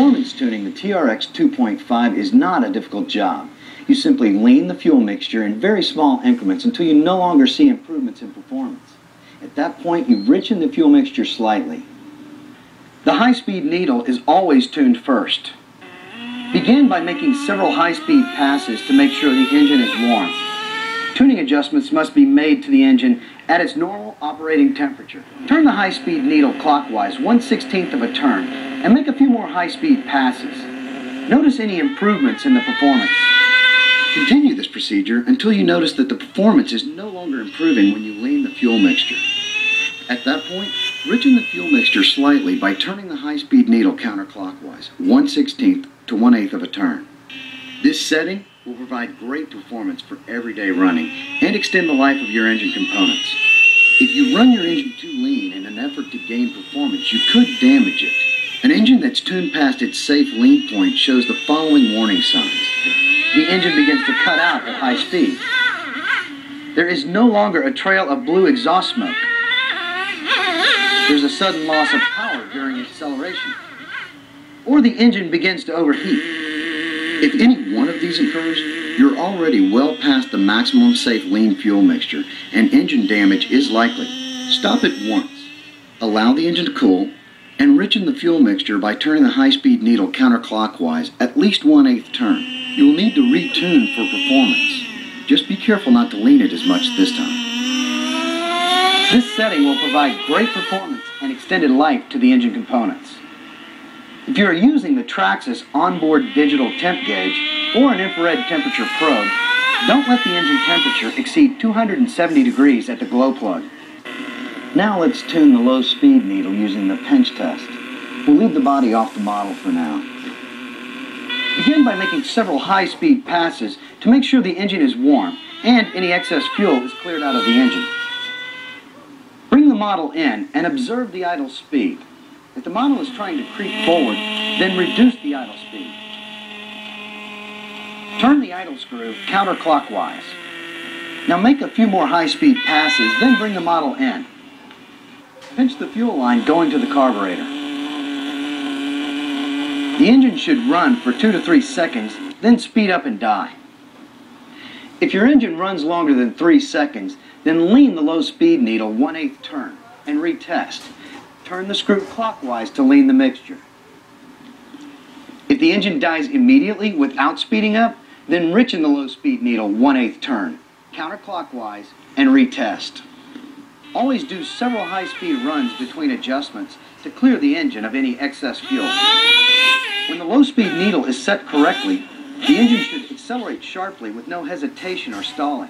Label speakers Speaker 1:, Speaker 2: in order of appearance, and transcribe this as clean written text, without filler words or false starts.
Speaker 1: performance tuning the TRX 2.5 is not a difficult job. You simply lean the fuel mixture in very small increments until you no longer see improvements in performance. At that point, you richen the fuel mixture slightly. The high-speed needle is always tuned first. Begin by making several high-speed passes to make sure the engine is warm. Tuning adjustments must be made to the engine at its normal operating temperature. Turn the high-speed needle clockwise 1/16 of a turn and make a few more high-speed passes. Notice any improvements in the performance. Continue this procedure until you notice that the performance is no longer improving when you lean the fuel mixture. At that point, richen the fuel mixture slightly by turning the high-speed needle counterclockwise 1/16 to 1/8 of a turn. This setting will provide great performance for everyday running and extend the life of your engine components. If you run your engine too lean in an effort to gain performance, you could damage it. An engine that's tuned past its safe lean point shows the following warning signs. The engine begins to cut out at high speed. There is no longer a trail of blue exhaust smoke. There's a sudden loss of power during acceleration. Or the engine begins to overheat. If any one of these occurs, you're already well past the maximum safe lean fuel mixture, and engine damage is likely. Stop it once. Allow the engine to cool, and richen the fuel mixture by turning the high-speed needle counterclockwise at least 1/8 turn. You will need to retune for performance. Just be careful not to lean it as much this time. This setting will provide great performance and extended life to the engine components. If you are using the tmaxx onboard digital temp gauge or an infrared temperature probe, don't let the engine temperature exceed 270 degrees at the glow plug. Now let's tune the low speed needle using the pinch test. We'll leave the body off the model for now. Begin by making several high-speed passes to make sure the engine is warm and any excess fuel is cleared out of the engine. Bring the model in and observe the idle speed. If the model is trying to creep forward, then reduce the idle speed. Turn the idle screw counterclockwise. Now make a few more high-speed passes, then bring the model in. Pinch the fuel line going to the carburetor. The engine should run for 2 to 3 seconds, then speed up and die. If your engine runs longer than 3 seconds, then lean the low-speed needle 1/8 turn and retest. Turn the screw clockwise to lean the mixture. If the engine dies immediately without speeding up, then richen the low-speed needle 1/8 turn, counterclockwise, and retest. Always do several high-speed runs between adjustments to clear the engine of any excess fuel. When the low-speed needle is set correctly, the engine should accelerate sharply with no hesitation or stalling.